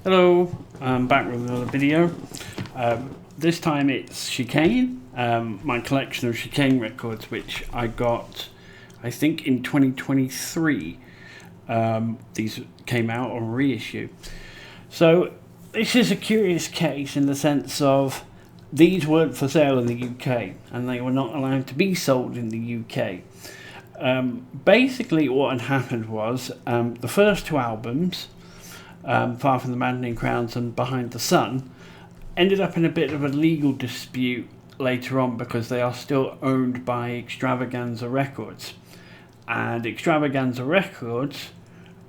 Hello, I'm back with another video. This time it's Chicane, my collection of Chicane records, which I got, I think, in 2023. These came out on reissue. So this is a curious case in the sense of these weren't for sale in the UK and they were not allowed to be sold in the UK. Basically what had happened was the first two albums, Far From the Maddening Crowds and Behind the Sun, ended up in a bit of a legal dispute later on because they are still owned by Extravaganza Records. And Extravaganza Records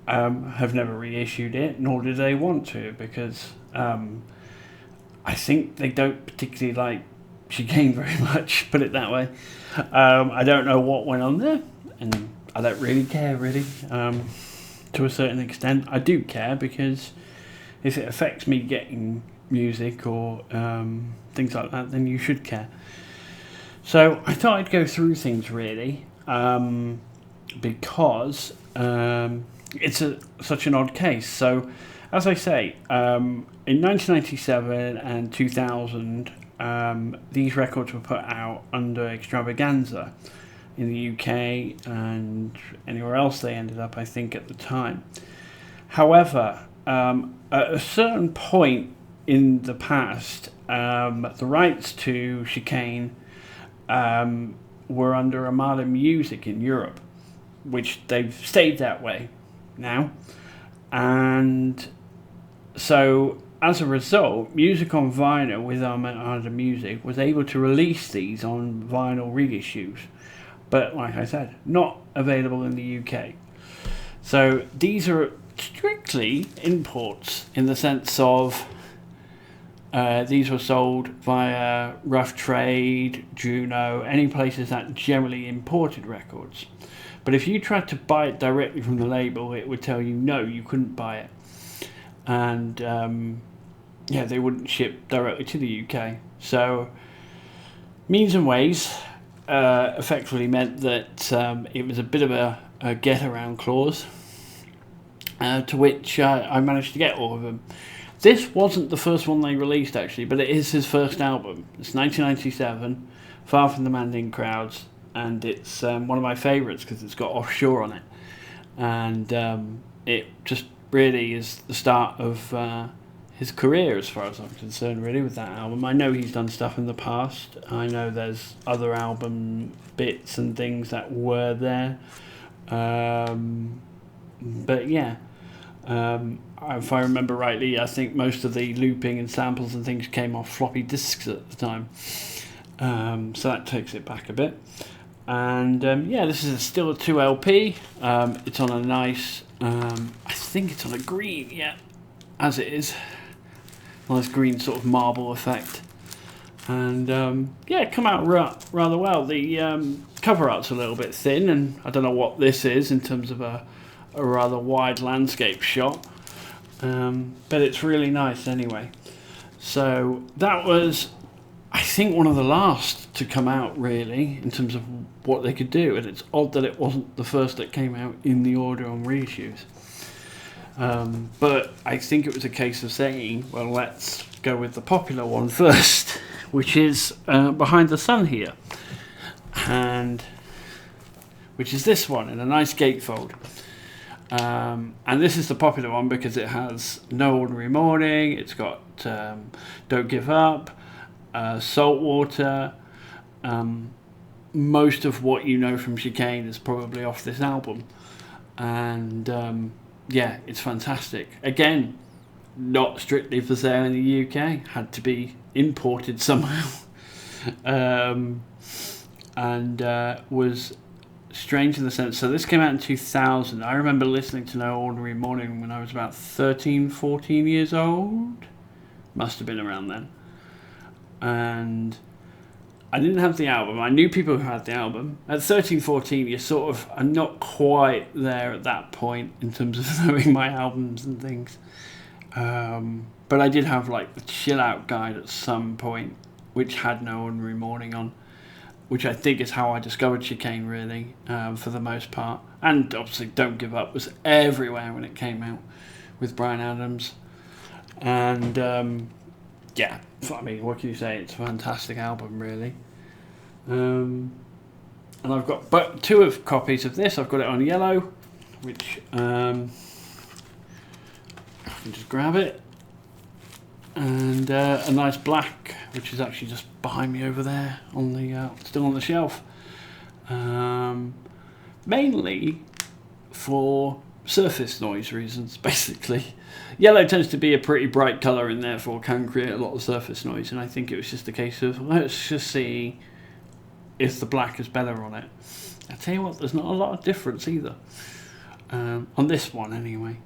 have never reissued it, nor do they want to, because I think they don't particularly like Chicane very much, put it that way. I don't know what went on there, and I don't really care, really. To a certain extent, I do care because if it affects me getting music or things like that, then you should care. So I thought I'd go through things really because it's such an odd case. So, as I say, in 1997 and 2000, these records were put out under Extravaganza in the UK and anywhere else they ended up, I think, at the time. However, at a certain point in the past, the rights to Chicane were under Armada Music in Europe, which they've stayed that way now. And so, as a result, Music on Vinyl with Armada Music was able to release these on vinyl reissues. But like I said, not available in the UK. So these are strictly imports in the sense of these were sold via Rough Trade, Juno, any places that generally imported records. But if you tried to buy it directly from the label, it would tell you no, you couldn't buy it. And they wouldn't ship directly to the UK. So means and ways effectively meant that it was a bit of a get-around clause, to which I managed to get all of them. This wasn't the first one they released, actually, but it is his first album. It's 1997, Far From the Maddening Crowds, and it's one of my favourites because it's got Offshore on it. And it just really is the start of his career as far as I'm concerned, really, with that album. I know he's done stuff in the past. I know there's other album bits and things that were there. But yeah, if I remember rightly, I think most of the looping and samples and things came off floppy disks at the time. So that takes it back a bit. And this is still a 2LP. It's on a nice, I think it's on a green, yeah, as it is. Nice green sort of marble effect. And it come out rather well. The cover art's a little bit thin, and I don't know what this is in terms of a rather wide landscape shot. But it's really nice anyway. So that was, I think, one of the last to come out, really, in terms of what they could do. And it's odd that it wasn't the first that came out in the order on reissues. But I think it was a case of saying, well, let's go with the popular one first, which is Behind the Sun here. And which is this one in a nice gatefold. And this is the popular one because it has No Ordinary Morning, it's got Don't Give Up, Saltwater. Most of what you know from Chicane is probably off this album. And it's fantastic. Again, not strictly for sale in the UK. Had to be imported somehow. Was strange in the sense. So this came out in 2000. I remember listening to No Ordinary Morning when I was about 13, 14 years old. Must have been around then. And I didn't have the album. I knew people who had the album. At 13, 14, you sort of are not quite there at that point in terms of knowing my albums and things. But I did have like the Chill Out Guide at some point, which had No Ordinary Morning on, which I think is how I discovered Chicane, really, for the most part. And obviously Don't Give Up was everywhere when it came out with Bryan Adams. And yeah, I mean, what can you say? It's a fantastic album, really. And I've got two copies of this. I've got it on yellow, which I can just grab it, and a nice black, which is actually just behind me over there on the still on the shelf. Mainly for surface noise reasons, basically. Yellow tends to be a pretty bright colour and therefore can create a lot of surface noise, and I think it was just a case of, let's just see if the black is better on it. I tell you what, there's not a lot of difference either. On this one anyway.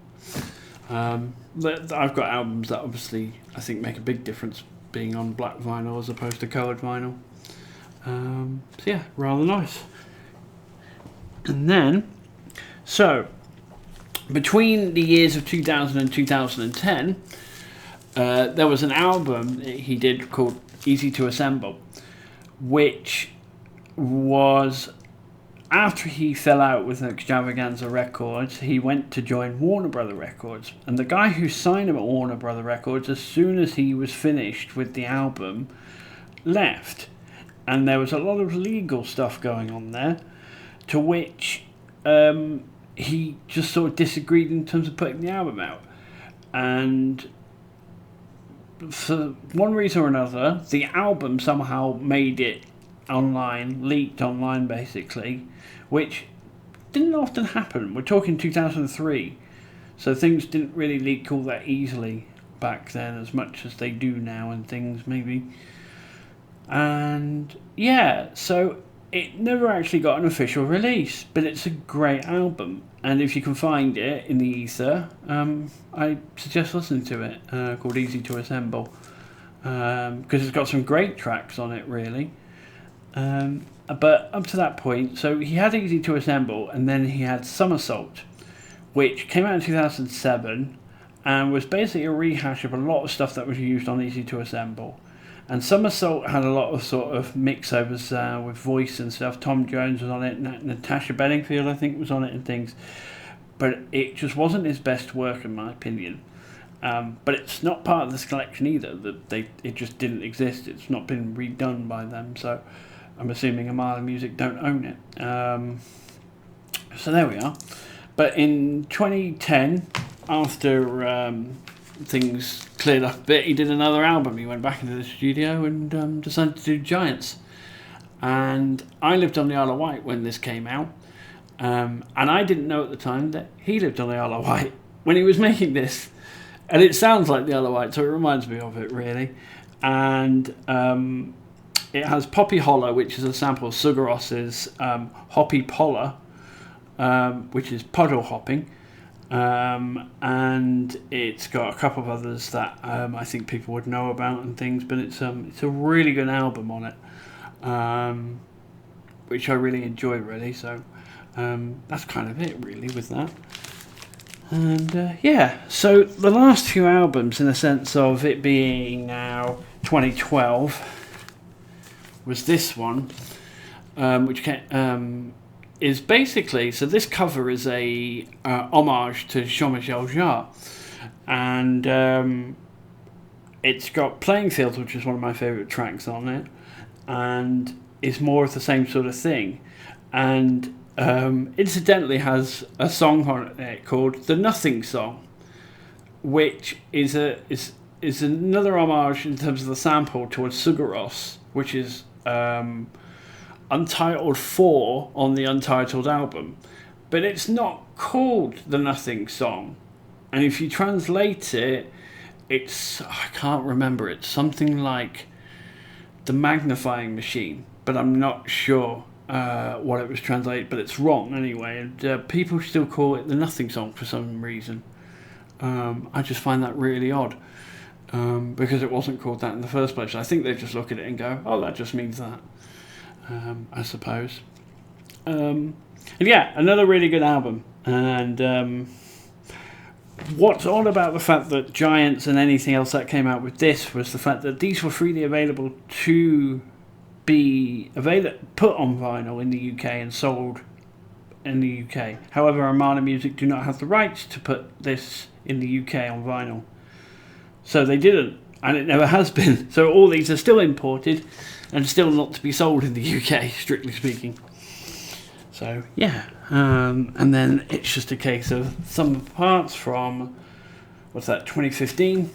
I've got albums that obviously I think make a big difference being on black vinyl as opposed to coloured vinyl. So yeah, rather nice. And then, so between the years of 2000 and 2010, there was an album he did called Easy to Assemble, which was after he fell out with Extravaganza Records. He went to join Warner Brother Records, and the guy who signed him at Warner Brother Records, as soon as he was finished with the album, left, and there was a lot of legal stuff going on there, to which he just sort of disagreed in terms of putting the album out. And for one reason or another, the album somehow made it online, leaked online basically, which didn't often happen. We're talking 2003, so things didn't really leak all that easily back then as much as they do now and things maybe. And yeah, so it never actually got an official release, but it's a great album, and if you can find it in the ether, I suggest listening to it, called Easy to Assemble, because it's got some great tracks on it really. But up to that point, so he had Easy to Assemble, and then he had Somersault, which came out in 2007 and was basically a rehash of a lot of stuff that was used on Easy to Assemble. And Somersault had a lot of sort of mix-overs with voice and stuff. Tom Jones was on it, Natasha Bedingfield I think was on it and things. But it just wasn't his best work in my opinion. But it's not part of this collection either. It just didn't exist. It's not been redone by them, so I'm assuming Amala Music don't own it. So there we are. But in 2010, after things cleared up a bit, he did another album. He went back into the studio and decided to do Giants. And I lived on the Isle of Wight when this came out, and I didn't know at the time that he lived on the Isle of Wight when he was making this. And it sounds like the Isle of Wight, so it reminds me of it really. And it has Poppy Holler, which is a sample of Sugar Ross's Hoppy Poller, which is puddle hopping. And it's got a couple of others that I think people would know about and things, but it's a really good album on it, which I really enjoy really. So that's kind of it really with that. And yeah, so the last few albums, in a sense of it being now 2012, was this one, which is basically, so this cover is a homage to Jean-Michel Jarre, and it's got Playing Fields, which is one of my favourite tracks on it, and it's more of the same sort of thing, and incidentally has a song on it called The Nothing Song, which is another homage in terms of the sample towards Sugar Ross, which is Untitled 4 on the Untitled album, but it's not called The Nothing Song, and if you translate it, it's, I can't remember, it's something like The Magnifying Machine, but I'm not sure what it was translated, but it's wrong anyway, and people still call it The Nothing Song for some reason. I just find that really odd, because it wasn't called that in the first place. I think they just look at it and go, oh, that just means that. I suppose. And yeah, another really good album. And what's odd about the fact that Giants and anything else that came out with this was the fact that these were freely available to be put on vinyl in the UK and sold in the UK. However, Armada Music do not have the rights to put this in the UK on vinyl. So they didn't, and it never has been. So all these are still imported and still not to be sold in the UK, strictly speaking. So yeah, and then it's just a case of some parts from, what's that, 2015,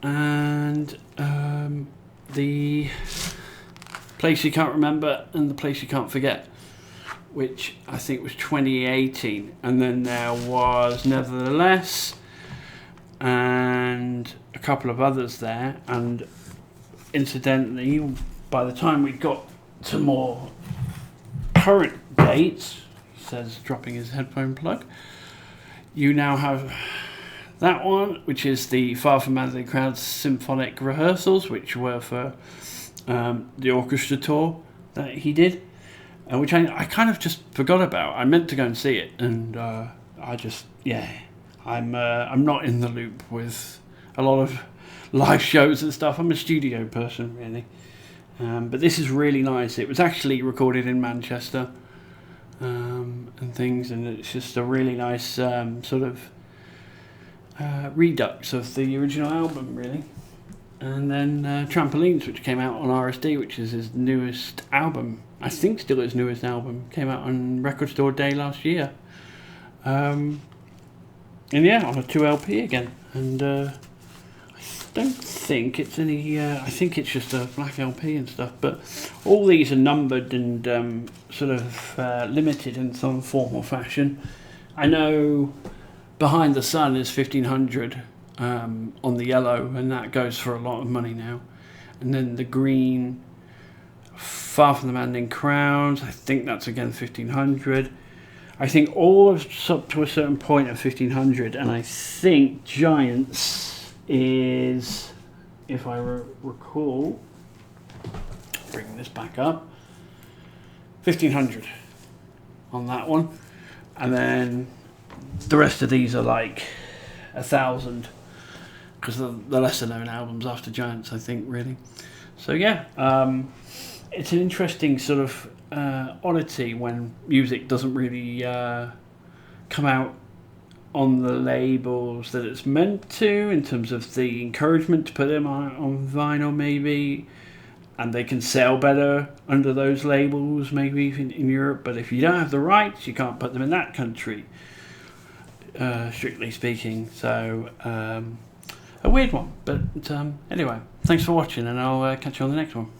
and the Place You Can't Remember and The Place You Can't Forget, which I think was 2018, and then there was Nevertheless and a couple of others there. And incidentally, by the time we got to more current dates, he says, dropping his headphone plug, you now have that one, which is the Far From Maddening Crowd's symphonic rehearsals, which were for the orchestra tour that he did, which I kind of just forgot about. I meant to go and see it, and I just, I'm not in the loop with a lot of live shows and stuff. I'm a studio person, really. But this is really nice. It was actually recorded in Manchester and things, and it's just a really nice sort of redux of the original album, really. And then Trampolines, which came out on RSD, which is his newest album. I think still his newest album. Came out on Record Store Day last year. And yeah, on a 2LP again. And I don't think it's any... I think it's just a black LP and stuff. But all these are numbered and sort of limited in some form or fashion. I know Behind the Sun is 1,500 on the yellow, and that goes for a lot of money now. And then the green, Far From the Maddening Crowds, I think that's again 1,500. I think all is up to a certain point of 1,500, and I think Giants is, if I recall, bringing this back up, 1,500 on that one. And then the rest of these are like 1,000, because the lesser known albums after Giants, I think, really. So yeah, it's an interesting sort of oddity when music doesn't really come out on the labels that it's meant to, in terms of the encouragement to put them on vinyl, maybe, and they can sell better under those labels, maybe in Europe. But if you don't have the rights, you can't put them in that country, strictly speaking. So a weird one, but anyway, thanks for watching, and I'll catch you on the next one.